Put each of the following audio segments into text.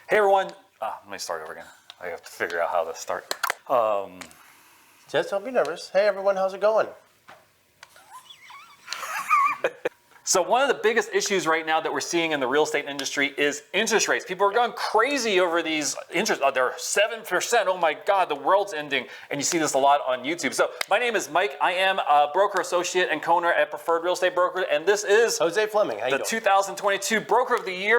Hey everyone, let me start over again. I have to figure out how to start. Just don't be nervous. Hey everyone, how's it going? So one of the biggest issues right now that we're seeing in the real estate industry is interest rates. People are going crazy over these interest. They're 7%. Oh my God, the world's ending. And you see this a lot on YouTube. So my name is Mike. I am a broker associate and co-owner at Preferred Real Estate Broker. And this is Jose Fleming. How you the doing? 2022 Broker of the Year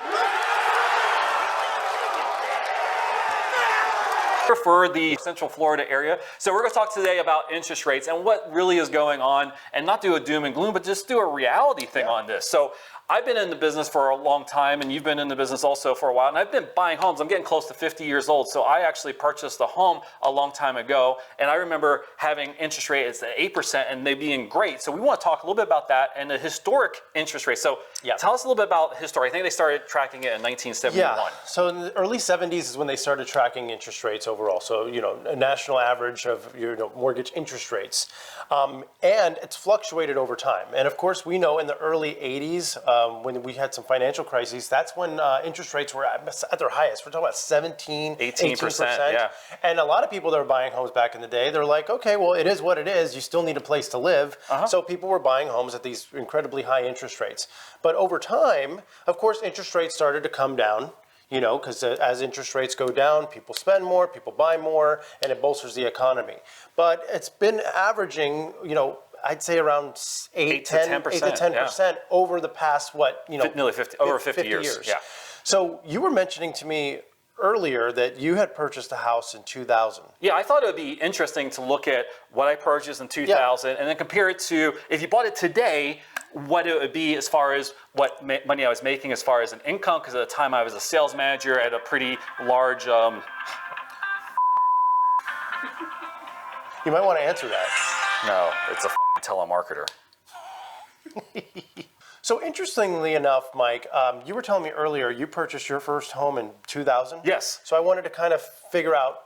for the Central Florida area. So we're going to talk today about interest rates and what really is going on, and not do a doom and gloom, but just do a reality thing on this. So I've been in the business for a long time, and you've been in the business also for a while, and I've been buying homes. I'm getting close to 50 years old, so I actually purchased a home a long time ago, and I remember having interest rates at 8% and they being great. So we want to talk a little bit about that and the historic interest rate. So tell us a little bit about history. I think they started tracking it in 1971. Yeah, so in the early 70s is when they started tracking interest rates overall. So, a national average of your mortgage interest rates. And it's fluctuated over time. And of course, we know in the early 80s, when we had some financial crises, that's when interest rates were at their highest. We're talking about 18%. Yeah. And a lot of people that were buying homes back in the day, they're like, okay, well, it is what it is. You still need a place to live. So people were buying homes at these incredibly high interest rates. But over time, of course, interest rates started to come down. Because as interest rates go down, people spend more, people buy more, and it bolsters the economy. But it's been averaging, I'd say around 8 to 10% over the past, nearly 50 years. Yeah. So you were mentioning to me earlier that you had purchased a house in 2000. Yeah, I thought it would be interesting to look at what I purchased in 2000 and then compare it to, if you bought it today, what it would be as far as what money I was making as far as an income, because at the time I was a sales manager at a pretty large... You might want to answer that. No, it's a telemarketer. So interestingly enough, Mike, you were telling me earlier you purchased your first home in 2000? Yes. So I wanted to kind of figure out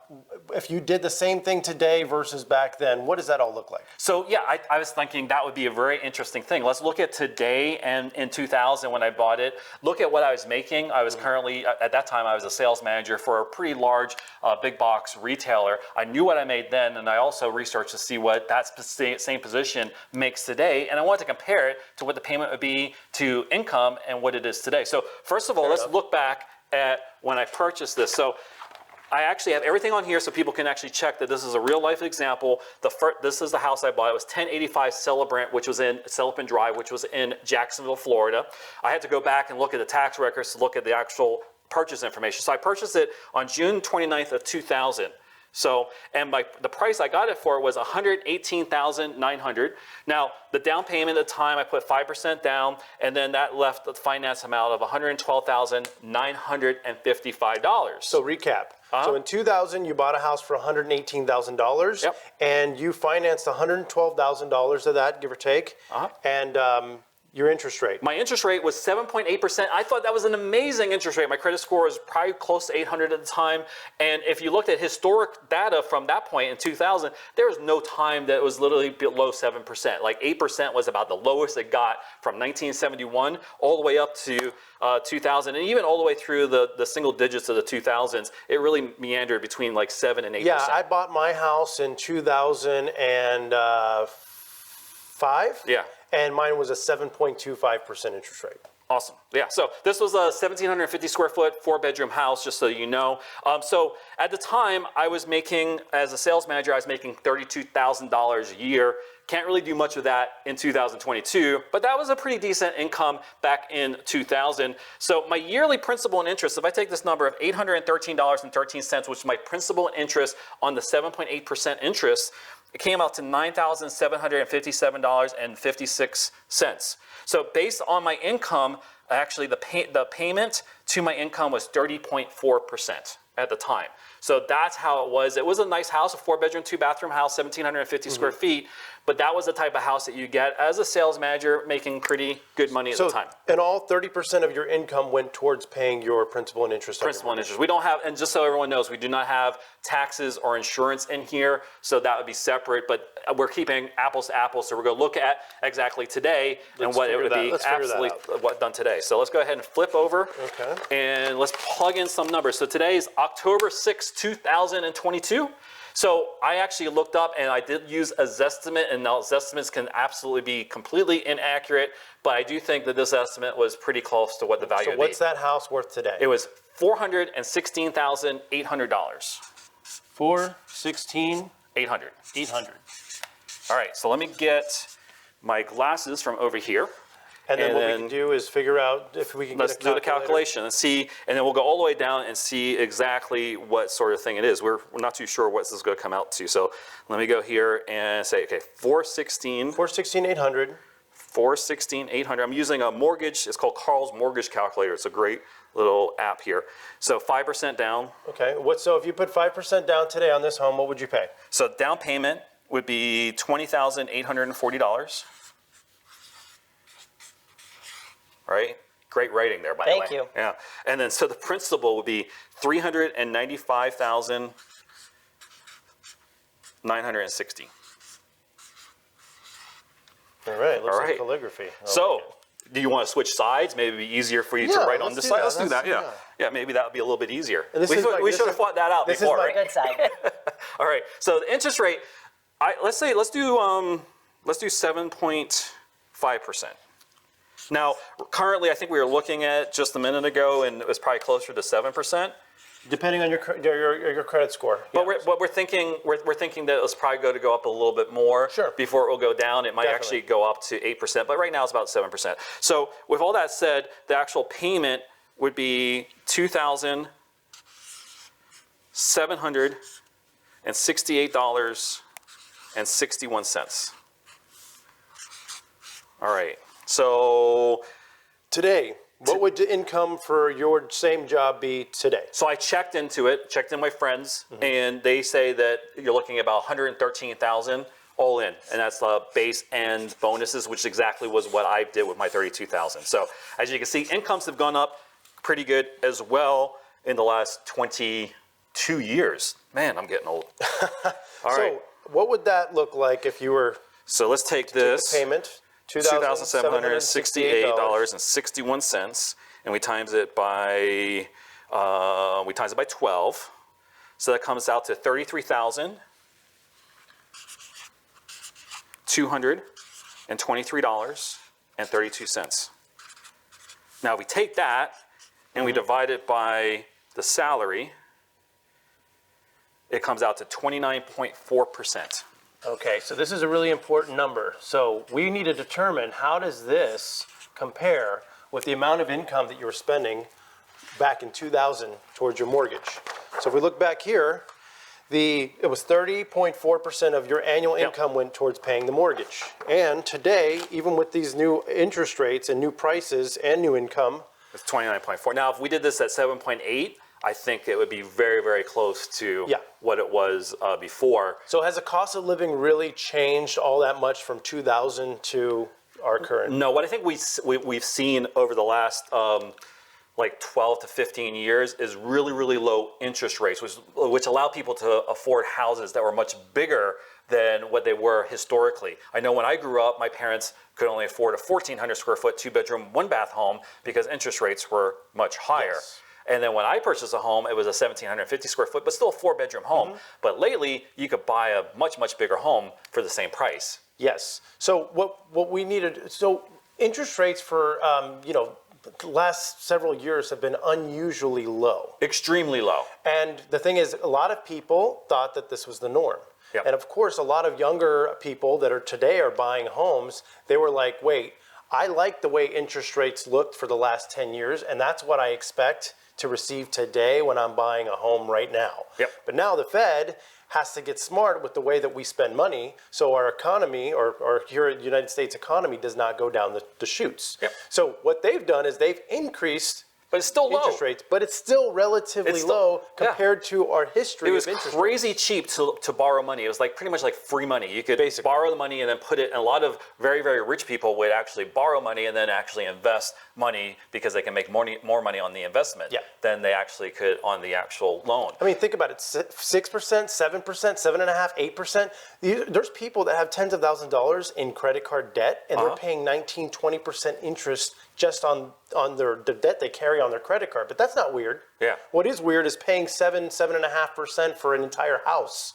if you did the same thing today versus back then, what does that all look like? So yeah, I was thinking that would be a very interesting thing. Let's look at today and in 2000 when I bought it. Look at what I was making. I was currently, at that time, I was a sales manager for a pretty large big box retailer. I knew what I made then, and I also researched to see what that same position makes today. And I wanted to compare it to what the payment would be to income and what it is today. So first of all, let's look back at when I purchased this. So I actually have everything on here so people can actually check that this is a real life example. This is the house I bought. It was 1085 Celebrant, which was in Celebrant Drive, which was in Jacksonville, Florida. I had to go back and look at the tax records to look at the actual purchase information. So I purchased it on June 29th of 2000. So, and the price I got it for was $118,900. Now, the down payment at the time, I put 5% down, and then that left the finance amount of $112,955. So recap. So in 2000, you bought a house for $118,000, and you financed $112,000 of that, give or take, and your interest rate. My interest rate was 7.8%. I thought that was an amazing interest rate. My credit score was probably close to 800 at the time. And if you looked at historic data from that point in 2000, there was no time that it was literally below 7%. Like 8% was about the lowest it got from 1971 all the way up to 2000, and even all the way through the single digits of the 2000s. It really meandered between like 7 and 8%. Yeah, I bought my house in 2005. Yeah. And mine was a 7.25% interest rate. Awesome. Yeah. So this was a 1,750 square foot, 4-bedroom house, just so you know. So at the time, I was making, as a sales manager, I was making $32,000 a year. Can't really do much of that in 2022, but that was a pretty decent income back in 2000. So my yearly principal and interest, if I take this number of $813.13, which is my principal and interest on the 7.8% interest, it came out to $9,757.56. So based on my income, actually the payment to my income was 30.4% at the time. So that's how it was. It was a nice house, a 4-bedroom, 2-bathroom house, 1,750 square feet. But that was the type of house that you get as a sales manager, making pretty good money at the time. And all 30% of your income went towards paying your principal and interest. Principal and interest. We don't have, and just so everyone knows, we do not have taxes or insurance in here, so that would be separate. But we're keeping apples to apples, so we're going to look at exactly today and what it would be absolutely what done today. So let's go ahead and flip over. Okay. And let's plug in some numbers. So today is October 6, 2022. So I actually looked up and I did use a Zestimate, and now Zestimates can absolutely be completely inaccurate, but I do think that this estimate was pretty close to what the value So would what's be. that house worth today? It was $416,800. 416 800. 800. All right, so let me get my glasses from over here. And then And what then we can do is figure out if we can Let's get a do the calculator. calculation and see, and then we'll go all the way down and see exactly what sort of thing it is. We're not too sure what this is going to come out to. So let me go here and say, okay, 416, 416 800. 416, 800. I'm using a mortgage. It's called Carl's Mortgage Calculator. It's a great little app here. So 5% down. Okay. So if you put 5% down today on this home, what would you pay? So down payment would be $20,840. Right? Great writing there, by the way. Thank you. Yeah. And then, so the principal would be $395,960. All right. Looks All like right. calligraphy. So, do you want to switch sides? Maybe it'd be easier for you to Yeah, write on let's this do side. that. Let's do that. Let's- Yeah. Yeah, maybe that would be a little bit easier. And this We is should like- we this should have is- fought that out this is before, my- right? Good side. All right. So the interest rate, let's do 7.5%. Now, currently, I think we were looking at just a minute ago, and it was probably closer to 7%. Depending on your credit score. But Yeah. we're thinking that it's probably going to go up a little bit more Sure. before it will go down. It might Definitely. actually go up to 8%, but right now it's about 7%. So with all that said, the actual payment would be $2,768.61. All right. So Today, what would the income for your same job be today? So I checked into it, checked in my friends, Mm-hmm. and they say that you're looking at about 113,000 all in, and that's the base and bonuses, which exactly was what I did with my 32,000. So as you can see, incomes have gone up pretty good as well in the last 22 years. Man, I'm getting old. All right, So what would that look like if you were so let's take to this. payment? $2,768.61, and we times it by 12. So that comes out to $33,223.32. Now, if we take that and we divide it by the salary, it comes out to 29.4%. Okay, so this is a really important number. So we need to determine how does this compare with the amount of income that you were spending back in 2000 towards your mortgage. So if we look back here, it was 30.4% of your annual Yep. income went towards paying the mortgage. And today, even with these new interest rates and new prices and new income, It's 29.4. Now, if we did this at 7.8, I think it would be very, very close to Yeah. what it was before. so has the cost of living really changed all that much from 2000 to our current? No, what I think we've seen over the last like 12 to 15 years is really, really low interest rates, which allow people to afford houses that were much bigger than what they were historically. I know when I grew up, my parents could only afford a 1,400 square foot, 2-bedroom, 1-bath home because interest rates were much higher. Yes. And then when I purchased a home, it was a 1,750 square foot, but still a 4-bedroom home. But lately, you could buy a much, much bigger home for the same price. Yes. So what we needed, so interest rates for, the last several years have been unusually low. Extremely low. And the thing is, a lot of people thought that this was the norm. Yep. And of course, a lot of younger people that are today are buying homes, they were like, wait, I like the way interest rates looked for the last 10 years, and that's what I expect to receive today when I'm buying a home right now. Yep. But now the Fed has to get smart with the way that we spend money so our economy or here at the United States economy does not go down the chutes. Yep. So what they've done is they've increased But it's still low. interest rates, but it's still relatively It's still- low yeah. compared to our history It was of interest crazy cheap to borrow money. It was like pretty much like free money. You could Basically. borrow the money and then put it, and a lot of very, very rich people would actually borrow money and then actually invest money because they can make more money on the investment Yeah. than they actually could on the actual loan. I mean, think about it, 6%, 7%, 7.5%, 8%. There's people that have tens of thousands of dollars in credit card debt and they're paying 19, 20% interest just on the debt they carry on their credit card. But that's not weird. Yeah. What is weird is paying 7.5% for an entire house.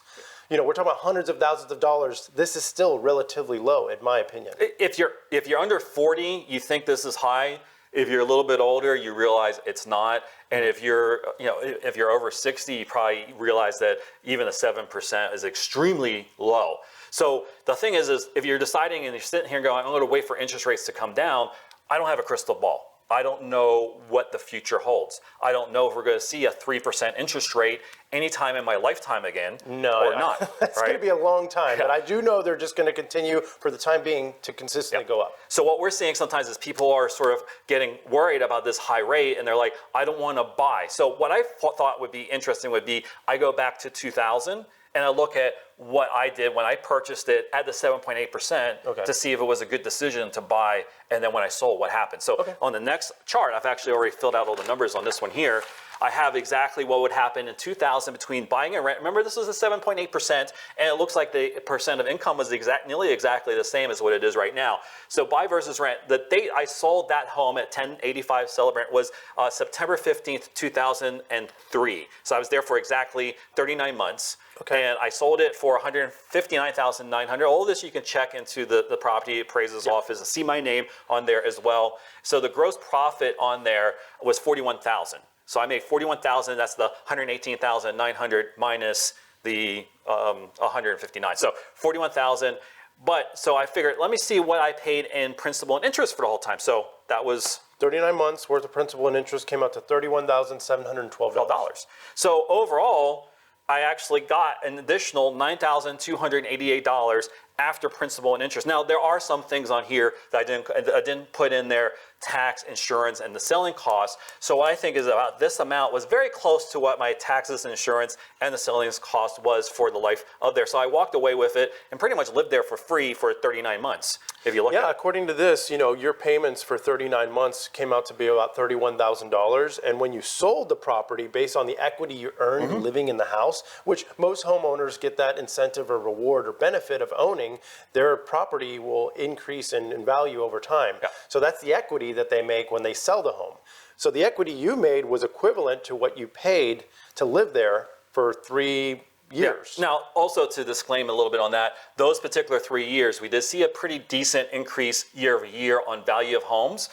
You know, we're talking about hundreds of thousands of dollars. This is still relatively low, in my opinion. If you're under 40, you think this is high. If you're a little bit older, you realize it's not. And if you're over 60, you probably realize that even a 7% is extremely low. So the thing is if you're deciding and you're sitting here going, I'm going to wait for interest rates to come down, I don't have a crystal ball. I don't know what the future holds. I don't know if we're going to see a 3% interest rate anytime in my lifetime again or not. It's going to be a long time, but I do know they're just going to continue for the time being to consistently go up. So what we're seeing sometimes is people are sort of getting worried about this high rate and they're like, I don't want to buy. So what I thought would be interesting would be I go back to 2000 and I look at what I did when I purchased it at the 7.8% to see if it was a good decision to buy, and then when I sold, what happened. So on the next chart, I've actually already filled out all the numbers on this one here. I have exactly what would happen in 2000 between buying and rent. Remember, this was a 7.8%, and it looks like the percent of income was nearly exactly the same as what it is right now. So buy versus rent. The date I sold that home at 1085 Celebrant was September 15th, 2003. So I was there for exactly 39 months. And I sold it for $159,900. All of this you can check into the property appraiser's office and see my name on there as well. So the gross profit on there was $41,000. So I made $41,000. That's the $118,900 minus the $159. So $41,000. But so I figured, let me see what I paid in principal and interest for the whole time. So that was 39 months worth of principal and interest came out to $31,712. So overall, I actually got an additional $9,288 after principal and interest. Now, there are some things on here that I didn't put in there, tax, insurance, and the selling costs. So what I think is about this amount was very close to what my taxes and insurance and the selling cost was for the life of there. So I walked away with it and pretty much lived there for free for 39 months. If you look at it. According to this, you know, your payments for 39 months came out to be about $31,000. And when you sold the property based on the equity you earned living in the house, which most homeowners get that incentive or reward or benefit of owning, their property will increase in value over time. So that's the equity that they make when they sell the home. So the equity you made was equivalent to what you paid to live there for 3 years. Now, also to disclaim a little bit on that, those particular 3 years, we did see a pretty decent increase year over year on value of homes.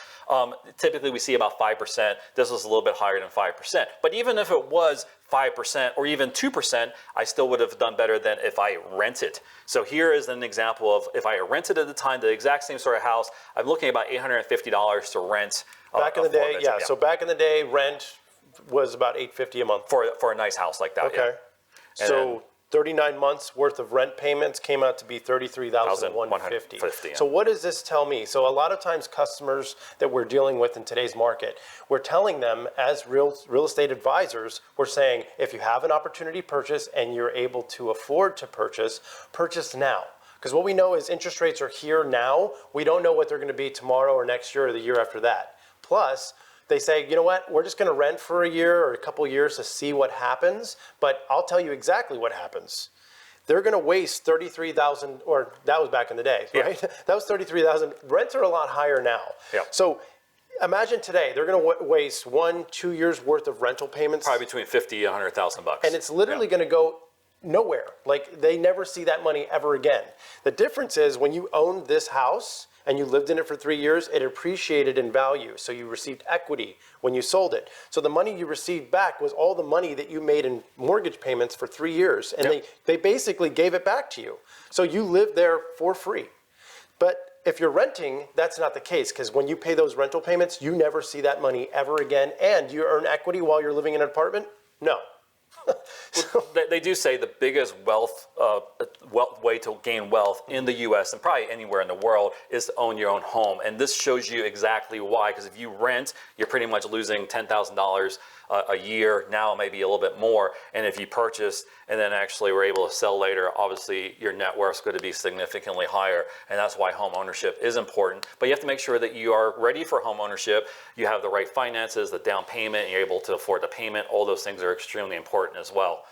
Typically, we see about 5%. This was a little bit higher than 5%. But even if it was 5% or even 2%, I still would have done better than if I rented. So here is an example of if I rented at the time, the exact same sort of house, I'm looking at about $850 to rent. Back in the day, So back in the day, rent was about $850 a month. For a nice house like that. Okay. So 39 months worth of rent payments came out to be $33,150. So what does this tell me? So a lot of times customers that we're dealing with in today's market, we're telling them as real estate advisors, we're saying if you have an opportunity purchase and you're able to afford to purchase now. Because what we know is interest rates are here now. We don't know what they're going to be tomorrow or next year or the year after that. Plus, they say, you know what, we're just going to rent for a year or a couple years to see what happens, but I'll tell you exactly what happens. They're going to waste $33,000, or that was back in the day, right? That was $33,000. Rents are a lot higher now. So imagine today, they're going to waste 1-2 years worth of rental payments. Probably between $50,000 and $100,000. And it's literally going to go nowhere. Like they never see that money ever again. The difference is when you owned this house, and you lived in it for 3 years, it appreciated in value. So you received equity when you sold it. So the money you received back was all the money that you made in mortgage payments for 3 years. And they basically gave it back to you. So you lived there for free. But if you're renting, that's not the case, because when you pay those rental payments, you never see that money ever again. And you earn equity while you're living in an apartment? No. They do say the biggest way to gain wealth in the U.S. and probably anywhere in the world is to own your own home. And this shows you exactly why, because if you rent, you're pretty much losing $10,000 a year. Now maybe a little bit more. And if you purchase and then actually were able to sell later, obviously your net worth is going to be significantly higher. And that's why home ownership is important. But you have to make sure that you are ready for home ownership. You have the right finances, the down payment, and you're able to afford the payment. All those things are extremely important as well.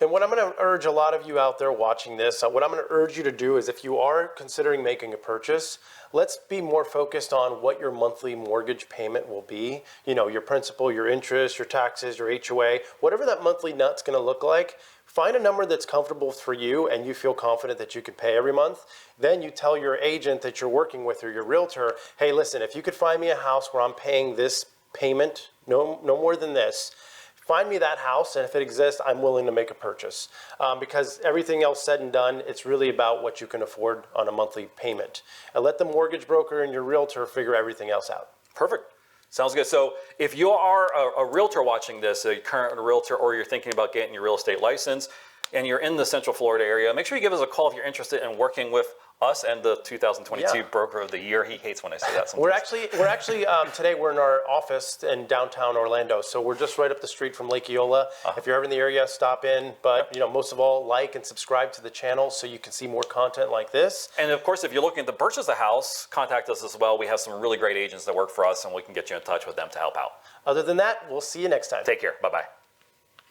And what I'm going to urge a lot of you out there watching this, what I'm going to urge you to do is if you are considering making a purchase, let's be more focused on what your monthly mortgage payment will be. You know, your principal, your interest, your taxes, your HOA, whatever that monthly nut's going to look like. Find a number that's comfortable for you and you feel confident that you can pay every month. Then you tell your agent that you're working with or your realtor, hey, listen, if you could find me a house where I'm paying this payment, no more than this, find me that house, and if it exists, I'm willing to make a purchase. Because everything else said and done, it's really about what you can afford on a monthly payment. And let the mortgage broker and your realtor figure everything else out. Perfect. Sounds good. So if you are a realtor watching this, a current realtor, or you're thinking about getting your real estate license, and you're in the Central Florida area, make sure you give us a call if you're interested in working with us and the 2022 Broker of the Year. He hates when I say that sometimes. We're actually today we're in our office in downtown Orlando, so we're just right up the street from Lake Eola. If you're ever in the area, stop in. But you know, most of all, like and subscribe to the channel so you can see more content like this. And of course, if you're looking to purchase a house, contact us as well. We have some really great agents that work for us, and we can get you in touch with them to help out. Other than that, we'll see you next time. Take care. Bye-bye.